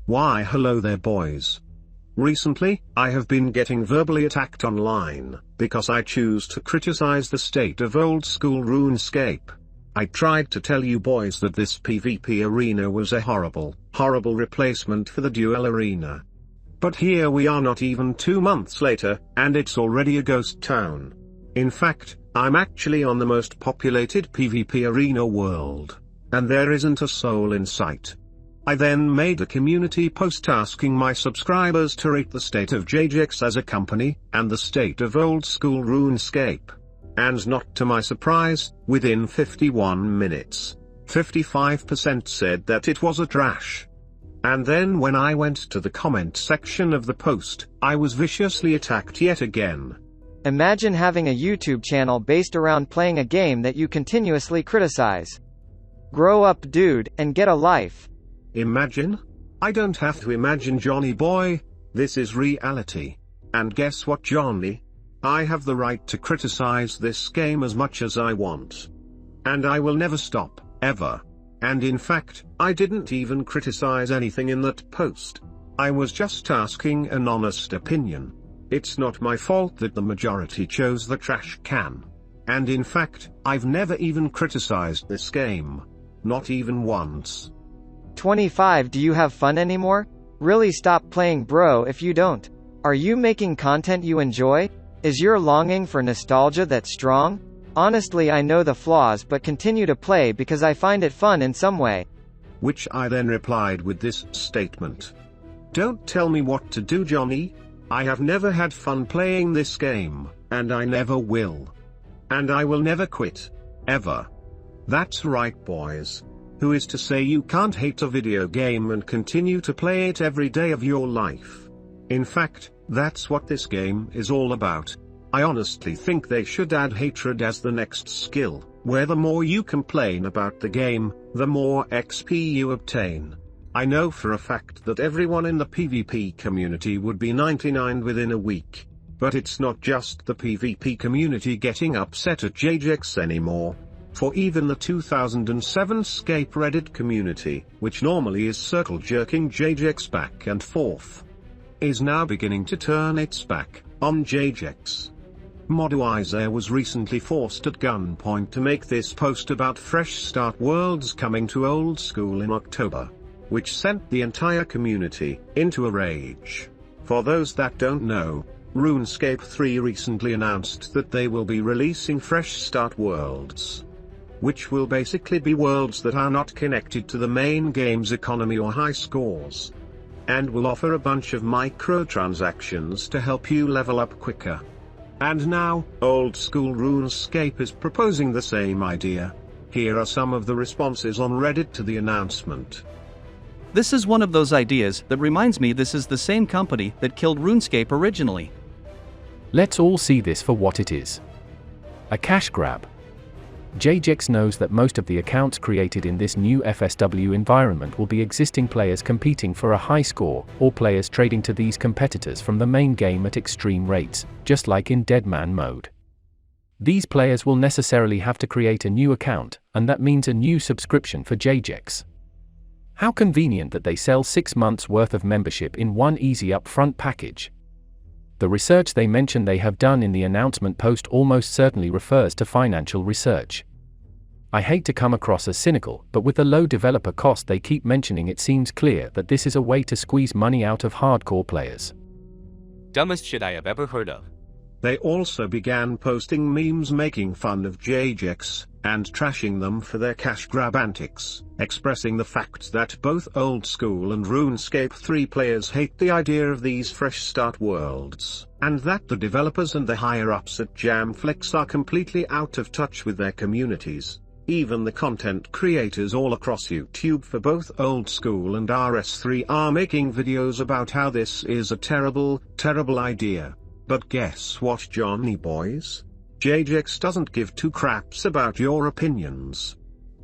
Why hello there boys. Recently, I have been getting verbally attacked online, because I choose to criticize the state of old school RuneScape. I tried to tell you boys that this PvP arena was a horrible replacement for the duel arena. But here we are not even 2 months later, and it's already a ghost town. In fact, I'm actually on the most populated PvP arena world, and there isn't a soul in sight. I then made a community post asking my subscribers to rate the state of Jagex as a company, and the state of old school RuneScape. And not to my surprise, within 51 minutes, 55% said that it was a trash. And then when I went to the comment section of the post, I was viciously attacked yet again. Imagine having a YouTube channel based around playing a game that you continuously criticize. Grow up, dude, and get a life. Imagine? I don't have to imagine, Johnny boy. This is reality. And guess what, Johnny? I have the right to criticize this game as much as I want. And I will never stop, ever. And in fact, I didn't even criticize anything in that post. I was just asking an honest opinion. It's not my fault that the majority chose the trash can. And in fact, I've never even criticized this game. Not even once. 25 Do you have fun anymore? Really stop playing, bro, if you don't. Are you making content you enjoy? Is your longing for nostalgia that strong? Honestly, I know the flaws but continue to play because I find it fun in some way. Which I then replied with this statement. Don't tell me what to do, Johnny. I have never had fun playing this game, and I never will. And I will never quit. Ever. That's right, boys. Who is to say you can't hate a video game and continue to play it every day of your life? In fact, that's what this game is all about. I honestly think they should add hatred as the next skill, where the more you complain about the game, the more XP you obtain. I know for a fact that everyone in the PvP community would be 99 within a week. But it's not just the PvP community getting upset at Jagex anymore. For even the 2007 Scape Reddit community, which normally is circle jerking Jagex back and forth, is now beginning to turn its back on Jagex. Modwiser was recently forced at gunpoint to make this post about Fresh Start Worlds coming to Old School in October, which sent the entire community into a rage. For those that don't know, RuneScape 3 recently announced that they will be releasing Fresh Start Worlds, which will basically be worlds that are not connected to the main game's economy or high scores, and will offer a bunch of microtransactions to help you level up quicker. And now, Old School RuneScape is proposing the same idea. Here are some of the responses on Reddit to the announcement. This is one of those ideas that reminds me this is the same company that killed RuneScape originally. Let's all see this for what it is. A cash grab. Jagex knows that most of the accounts created in this new FSW environment will be existing players competing for a high score, or players trading to these competitors from the main game at extreme rates, just like in Dead Man mode. These players will necessarily have to create a new account, and that means a new subscription for Jagex. How convenient that they sell 6 months worth of membership in one easy upfront package. The research they mention they have done in the announcement post almost certainly refers to financial research. I hate to come across as cynical, but with the low developer cost they keep mentioning, it seems clear that this is a way to squeeze money out of hardcore players. Dumbest shit I have ever heard of. They also began posting memes making fun of Jagex, and trashing them for their cash grab antics, expressing the fact that both Old School and RuneScape 3 players hate the idea of these Fresh Start Worlds, and that the developers and the higher-ups at Jamflex are completely out of touch with their communities. Even the content creators all across YouTube for both Old School and RS3 are making videos about how this is a terrible idea. But guess what, Johnny boys? Jagex doesn't give two craps about your opinions.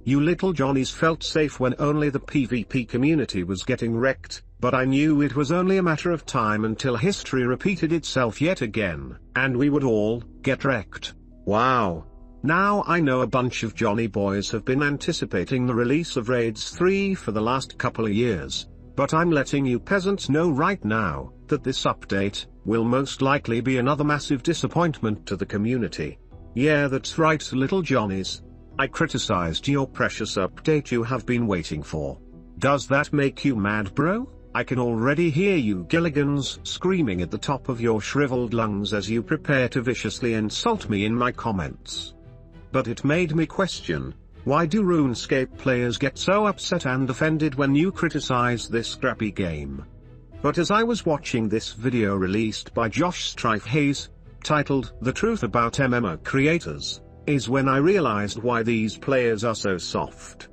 You little Johnnies felt safe when only the PvP community was getting wrecked, but I knew it was only a matter of time until history repeated itself yet again, and we would all get wrecked. Wow. Now I know a bunch of Johnny boys have been anticipating the release of Raids 3 for the last couple of years, But I'm letting you peasants know right now, that this update, will most likely be another massive disappointment to the community. Yeah, that's right, little Johnnies. I criticized your precious update you have been waiting for. Does that make you mad, bro? I can already hear you Gilligans screaming at the top of your shriveled lungs as you prepare to viciously insult me in my comments. But it made me question, why do RuneScape players get so upset and offended when you criticize this scrappy game? But as I was watching this video released by Josh Strife Hayes, titled The Truth About MMO Creators, is when I realized why these players are so soft.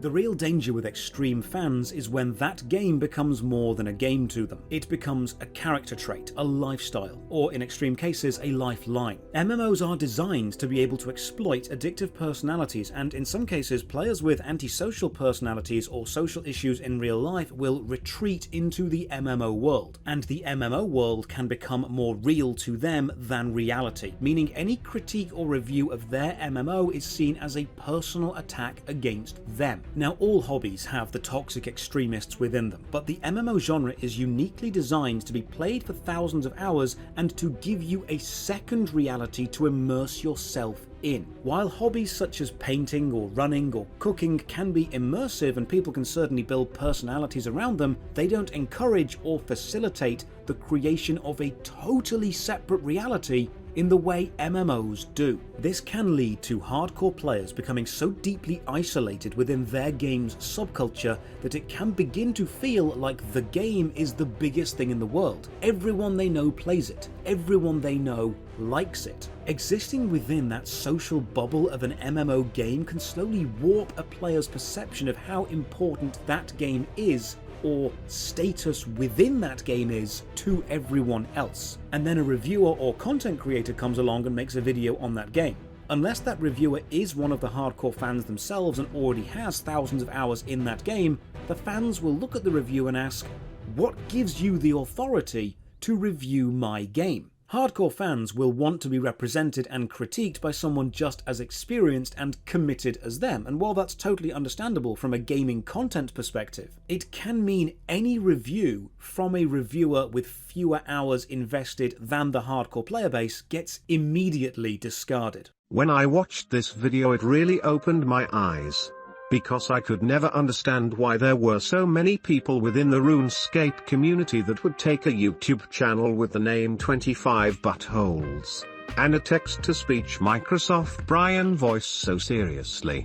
The real danger with extreme fans is when that game becomes more than a game to them. It becomes a character trait, a lifestyle, or in extreme cases, a lifeline. MMOs are designed to be able to exploit addictive personalities, and in some cases, players with antisocial personalities or social issues in real life will retreat into the MMO world, and the MMO world can become more real to them than reality, meaning any critique or review of their MMO is seen as a personal attack against them. Now, all hobbies have the toxic extremists within them, but the MMO genre is uniquely designed to be played for thousands of hours and to give you a second reality to immerse yourself in. While hobbies such as painting or running or cooking can be immersive and people can certainly build personalities around them, they don't encourage or facilitate the creation of a totally separate reality in the way MMOs do. This can lead to hardcore players becoming so deeply isolated within their game's subculture that it can begin to feel like the game is the biggest thing in the world. Everyone they know plays it. Everyone they know likes it. Existing within that social bubble of an MMO game can slowly warp a player's perception of how important that game is, or status within that game is, to everyone else. And then a reviewer or content creator comes along and makes a video on that game. Unless that reviewer is one of the hardcore fans themselves and already has thousands of hours in that game, the fans will look at the review and ask, what gives you the authority to review my game? Hardcore fans will want to be represented and critiqued by someone just as experienced and committed as them, and while that's totally understandable from a gaming content perspective, it can mean any review from a reviewer with fewer hours invested than the hardcore player base gets immediately discarded. When I watched this video, it really opened my eyes. Because I could never understand why there were so many people within the RuneScape community that would take a YouTube channel with the name 25 Buttholes and a text-to-speech Microsoft Brian voice so seriously.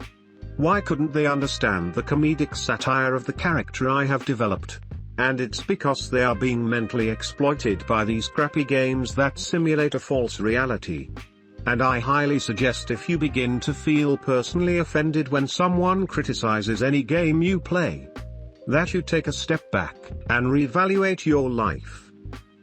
Why couldn't they understand the comedic satire of the character I have developed? And it's because they are being mentally exploited by these crappy games that simulate a false reality. And I highly suggest, if you begin to feel personally offended when someone criticizes any game you play, that you take a step back and reevaluate your life.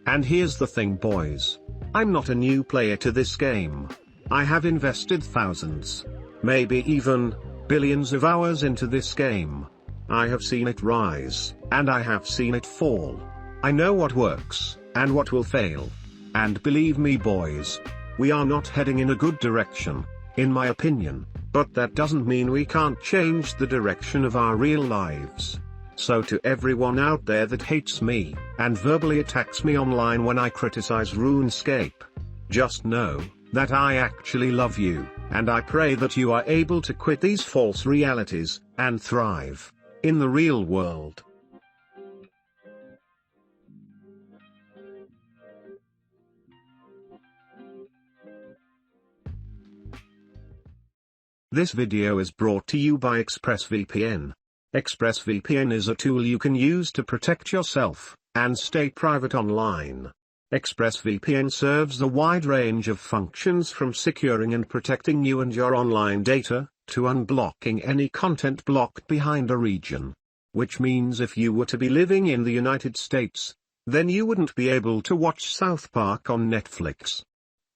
And here's the thing, boys. I'm not a new player to this game. I have invested thousands, maybe even billions of hours into this game. I have seen it rise, and I have seen it fall. I know what works, and what will fail. And believe me, boys, we are not heading in a good direction, in my opinion, but that doesn't mean we can't change the direction of our real lives. So to everyone out there that hates me, and verbally attacks me online when I criticize RuneScape, just know that I actually love you, and I pray that you are able to quit these false realities, and thrive in the real world. This video is brought to you by ExpressVPN. ExpressVPN is a tool you can use to protect yourself and stay private online. ExpressVPN serves a wide range of functions, from securing and protecting you and your online data, to unblocking any content blocked behind a region. Which means if you were to be living in the United States, then you wouldn't be able to watch South Park on Netflix.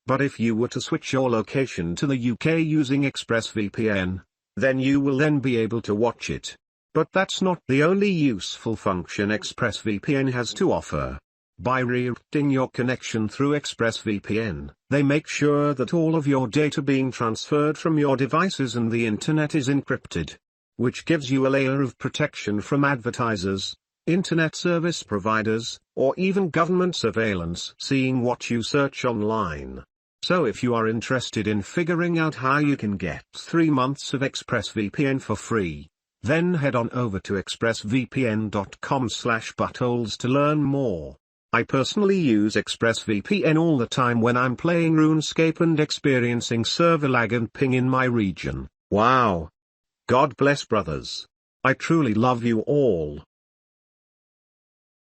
But if you were to switch your location to the UK using ExpressVPN, then you will then be able to watch it. But that's not the only useful function ExpressVPN has to offer. By rerouting your connection through ExpressVPN, they make sure that all of your data being transferred from your devices and the internet is encrypted, which gives you a layer of protection from advertisers, internet service providers, or even government surveillance seeing what you search online. So if you are interested in figuring out how you can get 3 months of ExpressVPN for free, then head on over to expressvpn.com/buttholes to learn more. I personally use ExpressVPN all the time when I'm playing RuneScape and experiencing server lag and ping in my region. Wow! God bless brothers. I truly love you all.